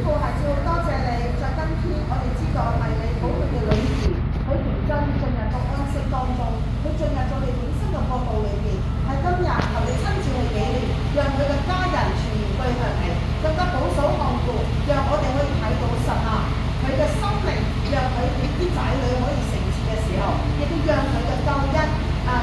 父係要多謝你，在今天我哋知道係你寶貴嘅女兒，佢認真進入到安息當中，佢進入咗你永生嘅國度裏邊。喺今日求你親自去紀念，讓佢嘅家人全然歸向你，更加保守看顧，讓我哋可以睇到神啊，佢嘅生命，讓佢啲仔女可以成事嘅時候，亦都讓佢嘅救恩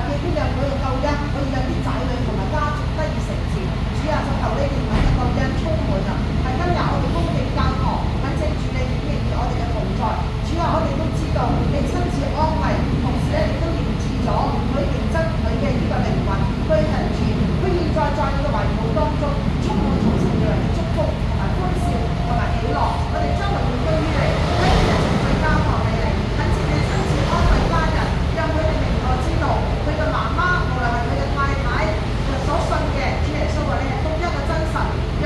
亦都讓佢嘅救恩可以讓啲仔女同埋家族得以成事。主啊，就求呢啲嘅救恩充滿啊！係今日我哋恭敬教堂，懇請主你顯現我哋嘅同在。主啊，我哋都知道你親自安慰，同時咧亦都認知咗佢認真佢嘅呢個靈魂歸向主。佢現在在你嘅懷抱當中，充滿從神而來嘅祝福同埋歡笑同埋喜樂。我哋將來要歸於你，喺呢日情緒交託俾你，懇請你親自安慰家人，讓佢哋明確知道佢嘅媽媽無論係佢嘅太太所信嘅主耶穌話你係獨一嘅真神，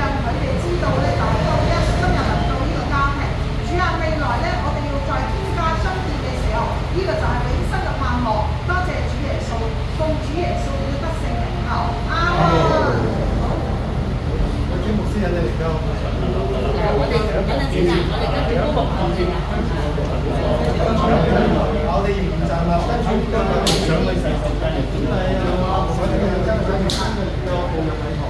讓佢哋知道咧就係獨一今日臨到呢個家庭。主啊，未來咧我哋要在天家相見嘅時候，呢個就係永生嘅盼望。多謝主耶穌，奉主耶穌嘅得勝名求，阿門。有專牧師引你嚟㗎。我哋等陣先啊，我哋跟住都牧後嘅。我哋仍然站立，跟住今日上去洗手間。係啊，我哋嘅真係真係個步入禮堂。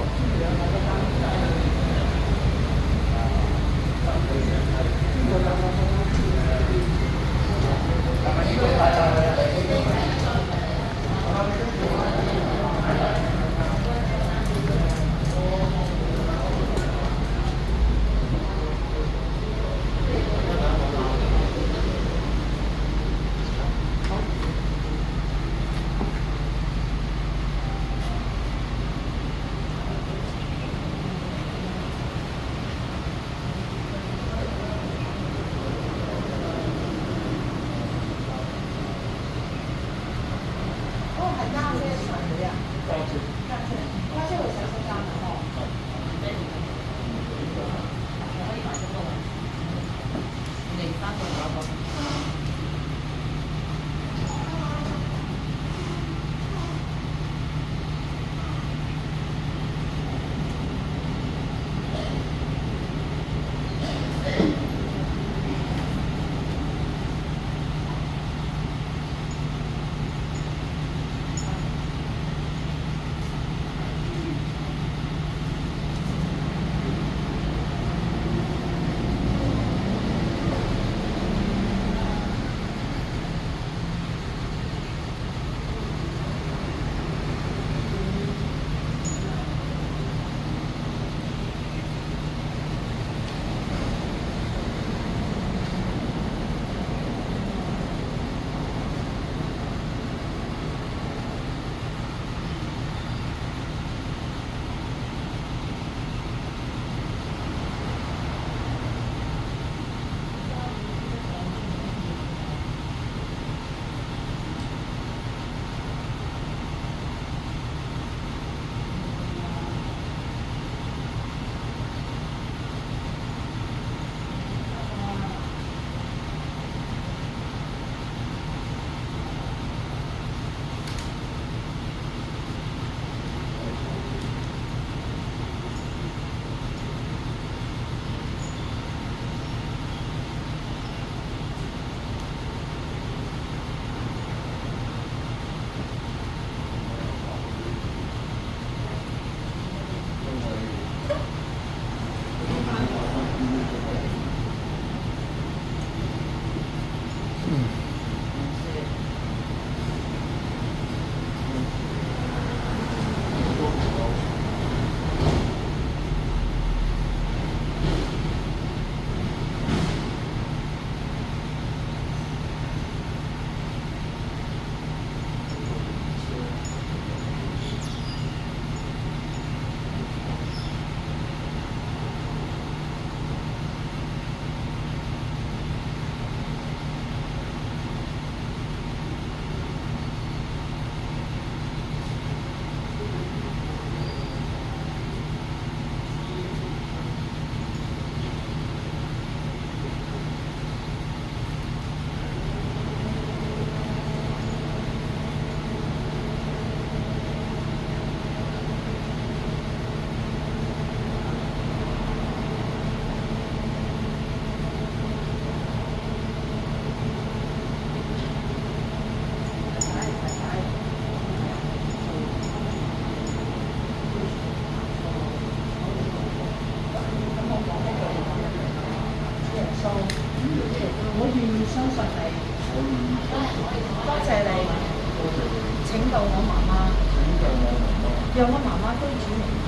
讓我媽媽居主名下，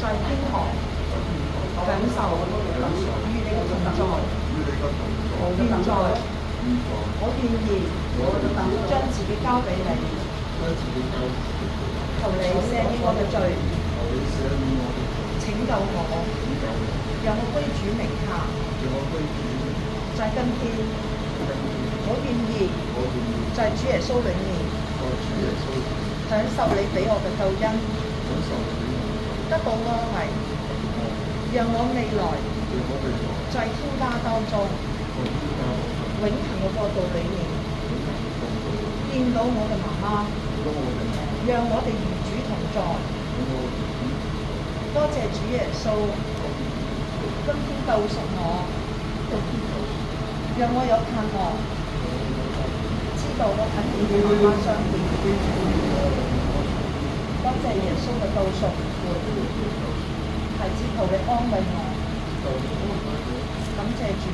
在天堂享受與你嘅同在。現在我願意將自己交俾你，求你赦免我嘅罪，拯救我，讓我居主名下。在今天，我願意在主耶穌裏面享受你俾我嘅救恩，得到安慰，讓我未來在天家當中永恆嘅國度裏面見到我嘅媽媽，讓我哋與主同在。多謝主耶穌今天救贖我，讓我有盼望，知道我肯與媽媽相見。多謝耶穌嘅救贖，孩子求你安慰我，感謝主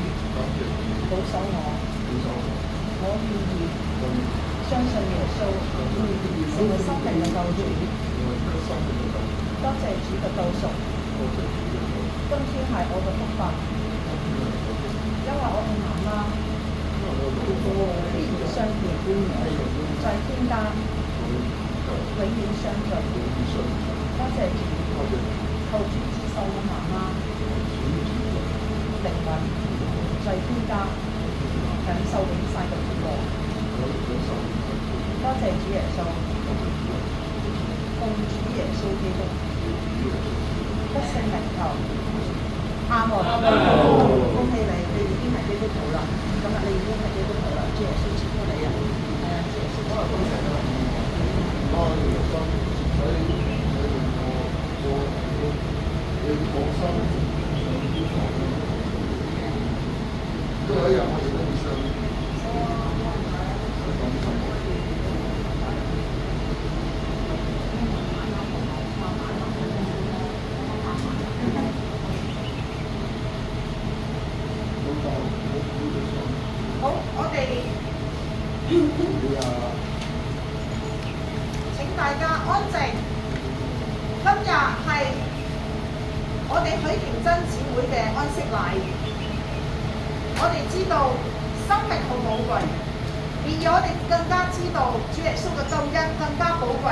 保守我，我願意相信耶穌成為生命嘅救主。多謝主嘅救贖，今天係我嘅福分，因為我哋媽媽必然相見，在天家永遠相聚。多謝主，求主接受我媽媽靈魂在天家享受永世嘅福樂。多謝主耶穌，奉主耶穌基督得勝名求，阿門。恭喜你，你已經係基督徒啦。今日你已經係基督徒啦，主耶穌賜福你啊！係啊，主耶穌幫我恭喜你。都有一日我哋都會相遇。好，我哋請大家安靜。今日係我哋許廷真姊妹嘅安息禮。我哋知道生命好寶貴，然而我哋更加知道主耶穌嘅救恩更加寶貴。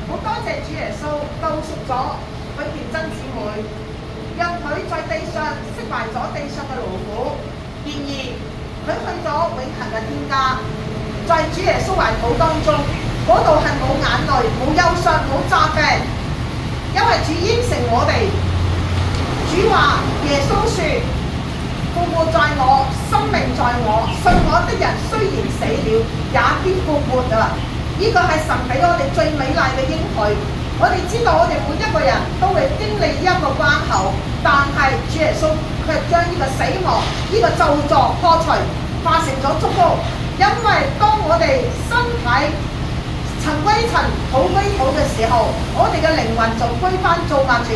好多謝主耶穌救贖咗許廷真姊妹，讓佢在地上釋懷咗地上嘅勞苦。然而佢去咗永恆嘅天家，在主耶穌懷抱當中，嗰度係冇眼淚、冇憂傷、冇責備，因為主應承我哋。主話耶穌說：復活在我，生命在我，信我的人雖然死了，也必復活啊！呢個係神俾我哋最美麗嘅應許。我哋知道我哋每一個人都會經歷一個關口，但係主耶穌卻將呢個死亡、呢個咒詛破除，化成咗祝福。因為當我哋身體塵歸塵，土歸土嘅時候，我哋嘅靈魂就歸翻造物主。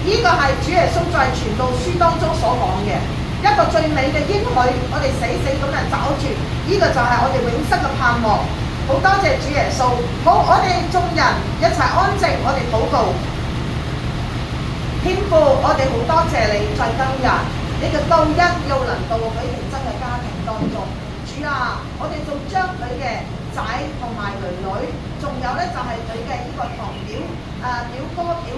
呢個係主耶穌在傳道書當中所講嘅一個最美嘅應許，我哋死死咁樣找住，呢個就係我哋永生嘅盼望。好多謝主耶穌。好，我哋眾人一齊安靜，我哋禱告。天父，我哋好多謝你，在今日你嘅救恩要臨到許廷真嘅家庭當中。主啊，我哋仲將佢嘅仔同埋囡囡，仲有咧就係佢嘅呢個堂表、表哥、表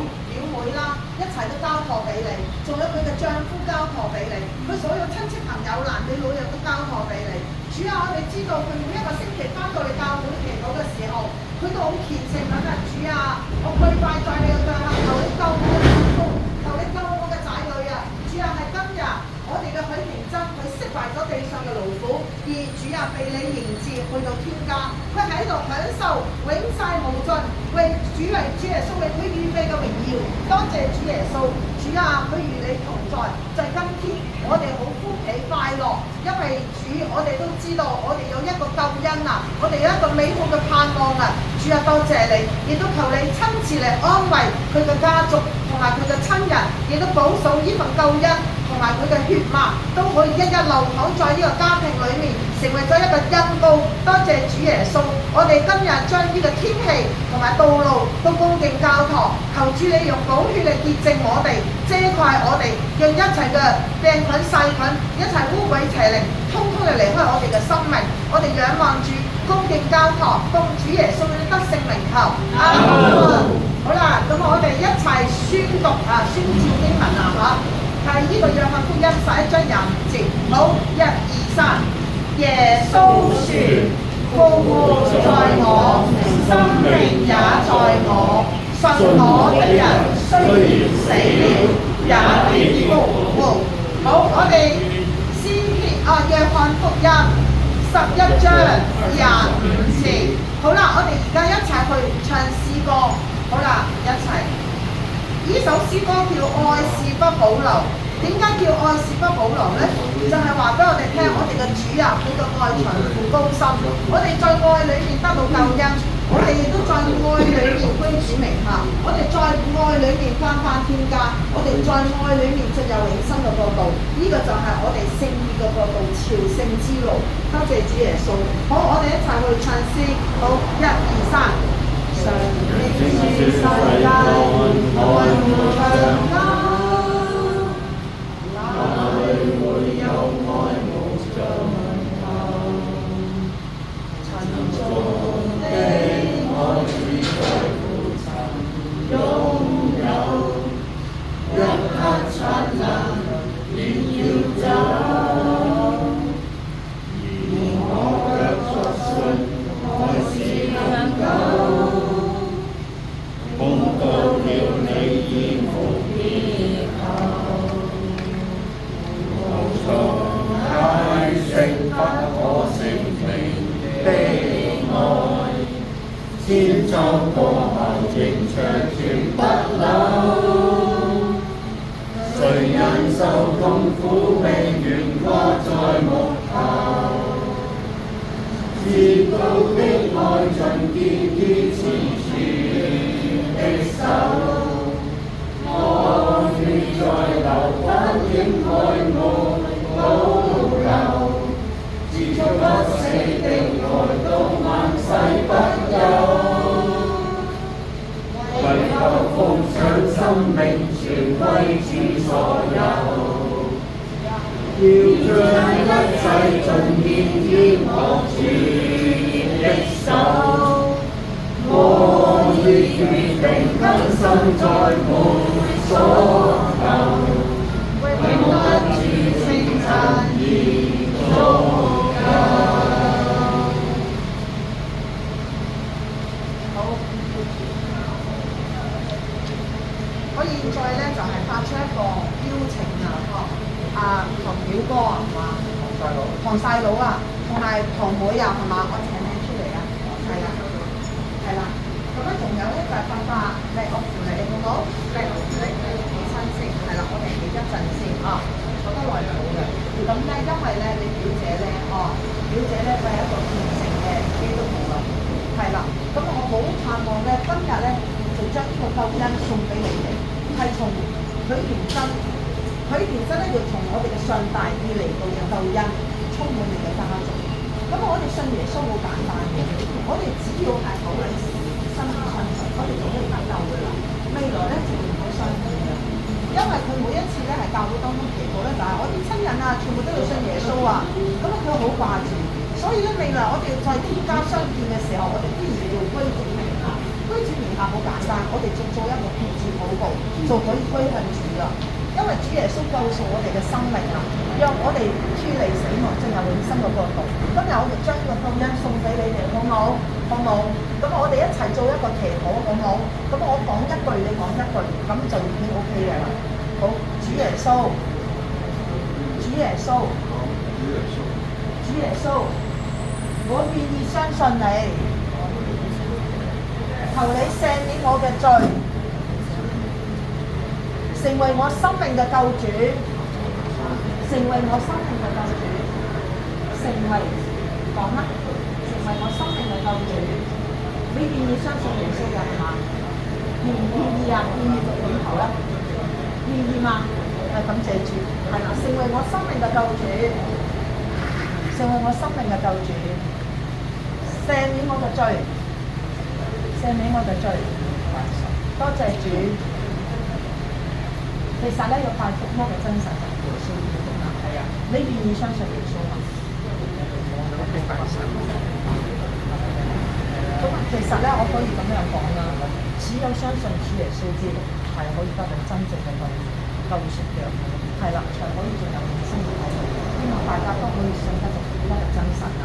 妹啦，一齊都交託俾你。仲有佢嘅丈夫交託俾你，佢所有親戚朋友、男女老幼都交託俾你。主啊，我哋知道佢每一個星期翻到嚟教會祈禱嘅時候，佢都好虔誠咁啊！主啊，我跪拜在你嘅腳下，求你救我嘅丈夫，求你救我嘅仔女啊！主啊，係今日我哋嘅許廷真，佢釋懷咗地上嘅勞苦，而主啊被你迎接去到天家，佢喺度享受永世無盡，為主耶穌為佢預備嘅榮耀。多謝主耶穌，主啊，佢與你同在，在今天我哋好歡喜快樂，因為主我哋都知道我哋有一個救恩啊，我哋有一個美好嘅盼望啊。主主啊，多謝你，亦都求你親自嚟安慰佢嘅家族同埋佢嘅親人，亦都保守呢份救恩同埋佢嘅血脈都可以一一流淌在呢個家庭裏面，成為咗一個恩膏。多謝主耶穌，我哋今日將呢個天氣同埋道路都恭敬交託，求主你用寶血嚟潔淨我哋，遮蓋我哋，讓一切嘅病菌細菌、一切污鬼邪靈，通通地離開我哋嘅生命。我哋仰望住，恭敬交託，奉主耶穌嘅得勝名求。阿門。好啦，咁我哋一齊宣讀宣召經文啊嚇，係呢個約翰福音11章25節。好，1、2、3。耶穌說：復活在我，生命也在我。信我的人雖然死了，也必復活。好，我哋先約翰福音11章25節。好啦，我哋而家一齊去唱詩歌。好啦，一齊。呢首詩歌叫《愛是不保留》。點解叫愛是不保留呢？就係話俾我哋聽，我哋嘅主啊，佢嘅愛長闊高深。我哋在愛裏面得到救恩，我哋亦都在愛裏面居主名下，我哋在愛裏面翻天家，我哋在愛裏面進入永生嘅國度。呢、個就係我哋聖潔嘅國度，朝聖之路。多謝主耶穌。好，我哋一齊去唱詩。好，1、2、3。上天是世界，愛沒長久。千秋過後仍長存不朽，誰忍受痛苦永遠掛在目後，至高的愛盡堅堅持住的手，我血在流，不應愛沒保留，至終不死的愛到萬世不休。為求奉上生命，全歸主所有，要將一切盡獻於我主的手。我已決定更新在每所求，為我得主稱讚而足夠。我現在咧就係發出一個邀請同表哥啊，係嘛？唐細佬啊，同埋堂妹啊，係嘛？我請你出嚟啊，係啦。咁咧仲有咧就係爸，嚟我扶你好唔好？嚟你起身先，係啦，我哋企一陣先啊，坐得耐就好嘅。咁咧因為咧你表姐咧，表姐咧佢係一個虔誠嘅基督徒啊，係啦。咁我好盼望咧今日咧就將呢個救恩送俾你哋。係從佢原身咧要從我哋嘅上大而嚟到嘅救恩，充滿你嘅家族。咁我哋信耶穌好簡單嘅，我哋只要係好嘅心意相信，我哋就可以得救㗎啦。未來咧就唔好相信嘅，因為佢每一次咧係教會當中祈禱咧，就係我啲親人啊，全部都要信耶穌啊。咁佢好掛住，所以咧未來我哋要再添加相見嘅時候，我哋必然要歸主名下。歸主名下好簡單，我哋就做一個決志禱告，就可以歸向主啦。因為主耶穌救贖我哋嘅生命啊，讓我哋脫離死亡，進入永生嘅國度。今日我哋將呢個救恩送俾你哋，好唔好？好唔好？咁我哋一齊做一個祈禱，好唔好？咁我講一句，你講一句，咁就已經 OK 嘅啦。好，主耶穌，主耶穌，主耶穌，我願意相信你。求你赦免我嘅罪，成為我生命嘅救主，成為我生命嘅救主，成為講啦，成為我生命嘅救主，你願意相信耶穌㗎係嘛？願唔願意啊？願意就點頭啦？願意嘛？係感謝主，係啦，成為我生命嘅救主，成為我生命嘅救主，赦免我嘅罪，赦免我嘅罪，多謝主。其實咧，要快復魔嘅真實就係耶穌基督啦，係啊，你願意相信耶穌嘛？咁其實咧，我可以咁樣講啦，只有相信主耶穌基督係可以得到真正嘅救贖嘅，係啦，才可以進入永生嘅體裏。希望大家都可以信得到呢個真實啊，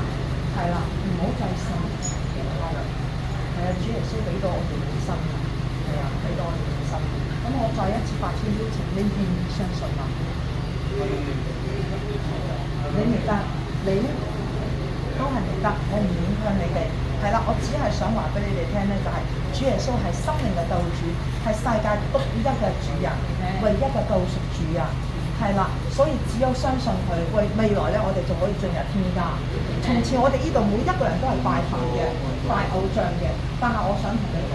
係啦，唔好再信其他啦。係啊，主耶穌俾到我哋永生啊，係啊，俾到我哋永生。咁我再一次發出邀請，你願意相信嗎？你明得，你咧都係明得，我唔影響你哋。係啦，我只係想話俾你哋聽咧，就係、主耶穌係生命嘅救主，係世界獨一嘅主人，唯一嘅救贖主啊！係啦，所以只有相信佢，未來咧，我哋就可以進入天家。從前我哋呢度每一個人都係拜佛嘅、拜偶像嘅，但係我想同你講，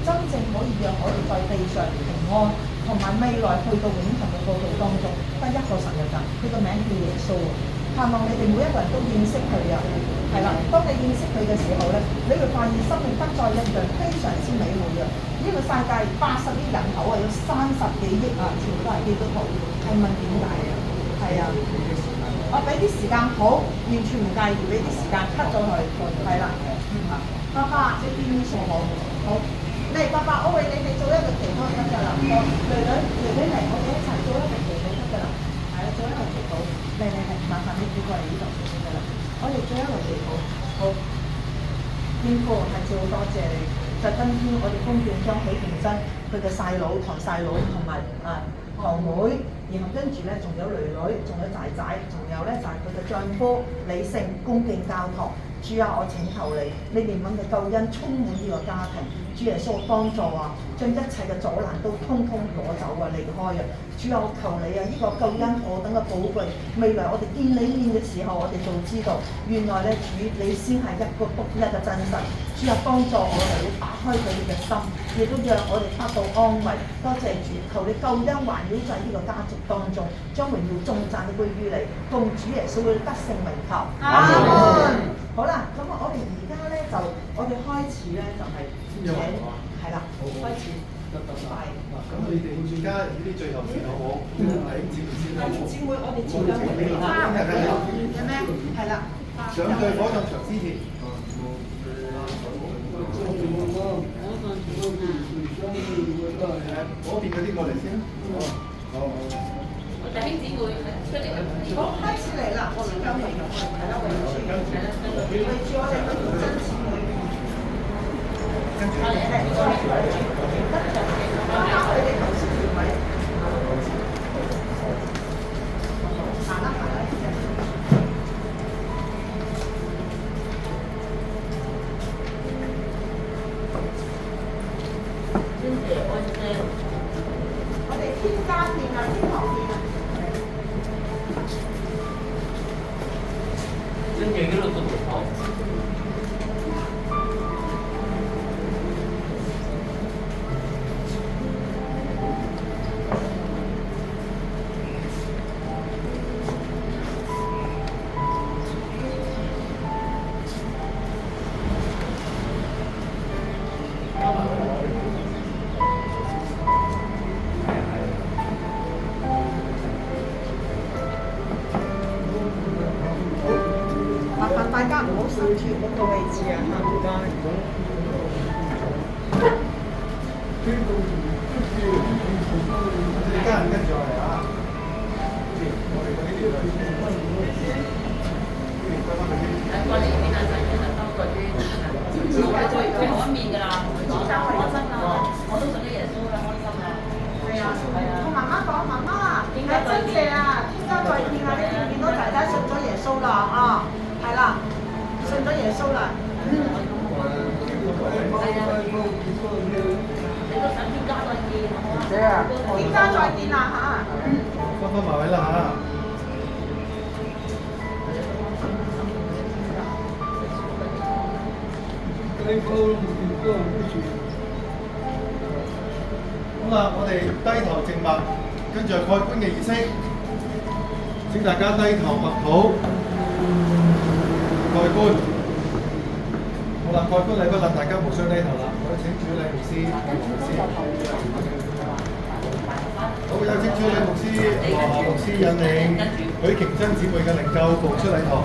真正可以讓我哋在地上平安，同埋未來去到永恆嘅國度當中，得一個神嘅人，佢個名叫耶穌啊！盼望你哋每一個人都認識佢啊！係啦，當你認識佢嘅時候咧，你會發現生命不再一樣，非常之美滿啊！呢個世界80億人口啊，有30幾億啊，全部都係基督徒。係問點解啊？係啊，我俾啲時間好，完全唔介意，俾啲時間 cut 咗佢，係啦。爸爸，你願意做我？好，嚟爸爸，我為你哋做一個祈禱得㗎啦。女女嚟，我哋一齊做一個祈禱得㗎啦。係啊，做一個祈禱。嚟，麻煩你轉過嚟呢度先得啦。我哋做一個祈禱。好，天父係最好多謝你。就今天我哋恭敬將許廷真佢嘅細佬、堂細佬同埋堂妹，然後跟住咧仲有女女，仲有仔仔，仲有咧就係佢嘅丈夫李勝恭敬交託。主啊，我請求你，你憐憫嘅救恩充滿呢個家庭。主耶穌幫助啊，將一切嘅阻攔都通通攞走啊，離開啊！主啊，我求你啊，呢個救恩何等嘅寶貴，未來我哋見你面嘅時候，我哋就知道原來咧主你先係一個獨一嘅真實。主啊，幫助我哋要打開佢哋嘅心，亦都讓我哋得到安慰。多謝主，求你救恩環繞在呢個家族當中，將榮耀頌讚歸於你，奉主耶穌嘅得勝名求。阿門。好啦，咁我哋而家咧就我哋開始咧就係請係啦，開始拜。咁你哋而家呢啲最後時候我喺節目先啦。喺節目我哋前兩日嘅咩？係啦。上去火葬場之前。嗰邊嗰啲過嚟先。好。弟兄姊妹出嚟啦！好，開始嚟啦！我哋將圍住係啦，圍住我哋嘅真前輩。跟住，啱啱佢哋頭先條位。行啦，行啦。我哋天家見啊，天堂見啊！真嘅嗰度都唔好。大家唔好守住嗰個位置啊！嚇，唔該。你家人跟住我嚟啊！我哋嗰啲嚟過嚟邊啊？仔其實多過啲，我係最好一面㗎啦，開心啊！我都信咗耶穌啦，開心啊！係啊，係啊。同媽媽講，媽媽，係真謝啊！天家再見啊！你見唔見到仔仔信咗耶穌啦？啊，係啦，信咗耶穌啦。你都想天家再見，好唔好啊？姐啊！天家再見啦嚇！翻埋位啦嚇！Thank you. 好啦，我哋低頭靜默，跟住係蓋棺嘅儀式。請大家低頭默禱，蓋棺。好啦，蓋棺禮不啦，大家無需低頭啦。我哋請主禮牧師，好，有請主禮牧師和牧師引領許瓊珍姊妹嘅靈柩步出禮堂。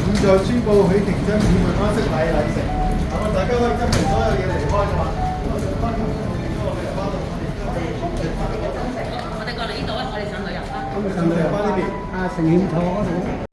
現在宣布許瓊珍姊妹安息禮禮成。咁大家可以執齊所有嘢離開㗎嘛。我哋過嚟呢度啊，我哋上旅遊啦。咁就上旅遊巴呢邊。啊，成險坐嗰度。